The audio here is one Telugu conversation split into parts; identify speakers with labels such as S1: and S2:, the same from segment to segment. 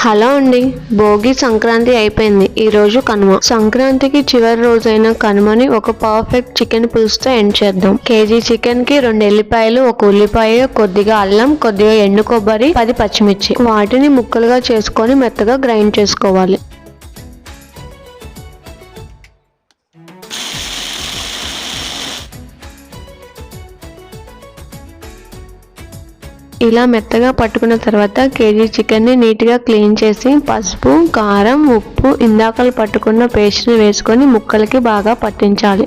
S1: హలో అండి. భోగి సంక్రాంతి అయిపోయింది. ఈ రోజు కనుమ. సంక్రాంతికి చివరి రోజైన కనుమని ఒక పర్ఫెక్ట్ చికెన్ పులుసుతో ఎండ్ చేద్దాం. కేజీ చికెన్ కి 2 ఎల్లిపాయలు, 1 ఉల్లిపాయ, కొద్దిగా అల్లం, కొద్దిగా ఎండు కొబ్బరి, 10 పచ్చిమిర్చి. వాటిని ముక్కలుగా చేసుకొని మెత్తగా గ్రైండ్ చేసుకోవాలి. ఇలా మెత్తగా పట్టుకున్న తర్వాత కేజీ చికెన్ని నీట్గా క్లీన్ చేసి పసుపు, కారం, ఉప్పు, ఇందాకలు పట్టుకున్న పేస్ట్ని వేసుకొని ముక్కలకి బాగా పట్టించాలి.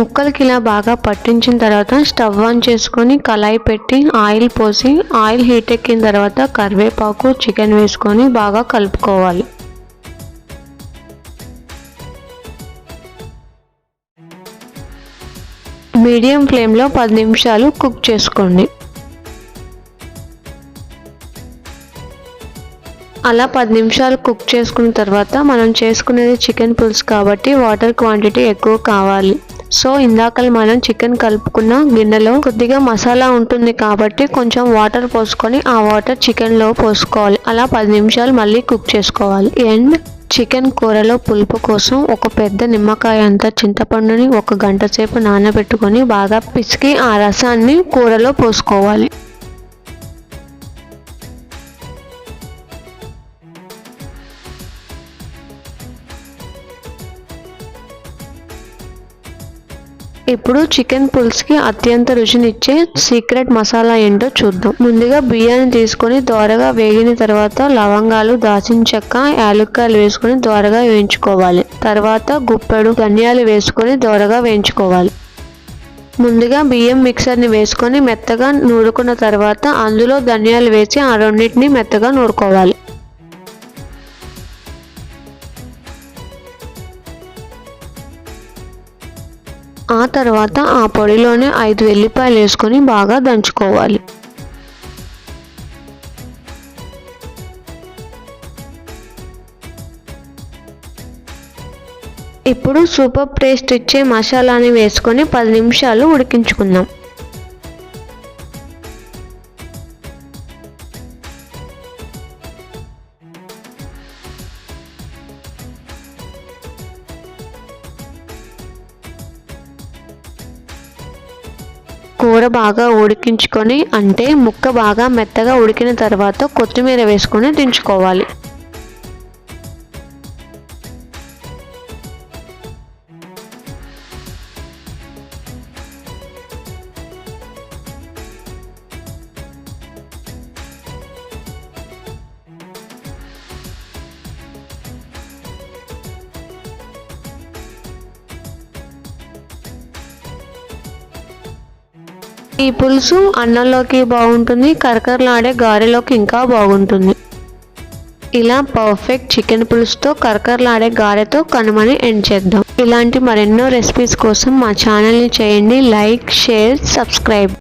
S1: ముక్కలకి ఇలా బాగా పట్టించిన తర్వాత స్టవ్ ఆన్ చేసుకొని కళాయి పెట్టి ఆయిల్ పోసి ఆయిల్ హీట్ ఎక్కిన తర్వాత కరివేపాకు, చికెన్ వేసుకొని బాగా కలుపుకోవాలి. మీడియం ఫ్లేమ్లో 10 నిమిషాలు కుక్ చేసుకోండి. అలా 10 నిమిషాలు కుక్ చేసుకున్న తర్వాత మనం చేసుకునేది చికెన్ పులుసు కాబట్టి వాటర్ క్వాంటిటీ ఎక్కువ కావాలి. సో ఇందాక మనం చికెన్ కలుపుకున్న గిన్నెలో కొద్దిగా మసాలా ఉంటుంది కాబట్టి కొంచెం వాటర్ పోసుకొని ఆ వాటర్ చికెన్లో పోసుకోవాలి. అలా 10 నిమిషాలు మళ్ళీ కుక్ చేసుకోవాలి. అండ్ చికెన్ కూరలో పులుపు కోసం ఒక పెద్ద నిమ్మకాయ అంత చింతపండుని 1 గంట సేపు నానబెట్టుకొని బాగా పిసికి ఆ రసాన్ని కూరలో పోసుకోవాలి. ఇప్పుడు చికెన్ పులుసుకి అత్యంత రుచినిచ్చే సీక్రెట్ మసాలా ఏంటో చూద్దాం. ముందుగా బియ్యాన్ని తీసుకొని దోరగా వేగిన తర్వాత లవంగాలు, దాల్చిన చెక్క, యాలక్కాయలు వేసుకొని దోరగా వేయించుకోవాలి. తర్వాత గుప్పెడు ధనియాలు వేసుకొని దోరగా వేయించుకోవాలి. ముందుగా బియ్యం మిక్సర్ని వేసుకొని మెత్తగా నూరుకున్న తర్వాత అందులో ధనియాలు వేసి ఆ రెండింటిని మెత్తగా నూరుకోవాలి. ఆ తర్వాత ఆ పొడిలోనే 5 వెల్లిపాయలు వేసుకొని బాగా దంచుకోవాలి. ఇప్పుడు సూపర్ టేస్ట్ ఇచ్చే మసాలాని వేసుకొని 10 నిమిషాలు ఉడికించుకుందాం. కూర బాగా ఉడికించుకొని అంటే ముక్క బాగా మెత్తగా ఉడికిన తర్వాత కొత్తిమీర వేసుకొని దించుకోవాలి. ఈ పులుసు అన్నంలోకి బాగుంటుంది, కరకరలాడే గారెలోకి ఇంకా బాగుంటుంది. ఇలా పర్ఫెక్ట్ చికెన్ పులుసుతో కరకరలాడే గారెతో కనుమని ఎండ్ చేద్దాం. ఇలాంటి మరెన్నో రెసిపీస్ కోసం మా ఛానల్ని చేయండి లైక్, షేర్, సబ్స్క్రైబ్.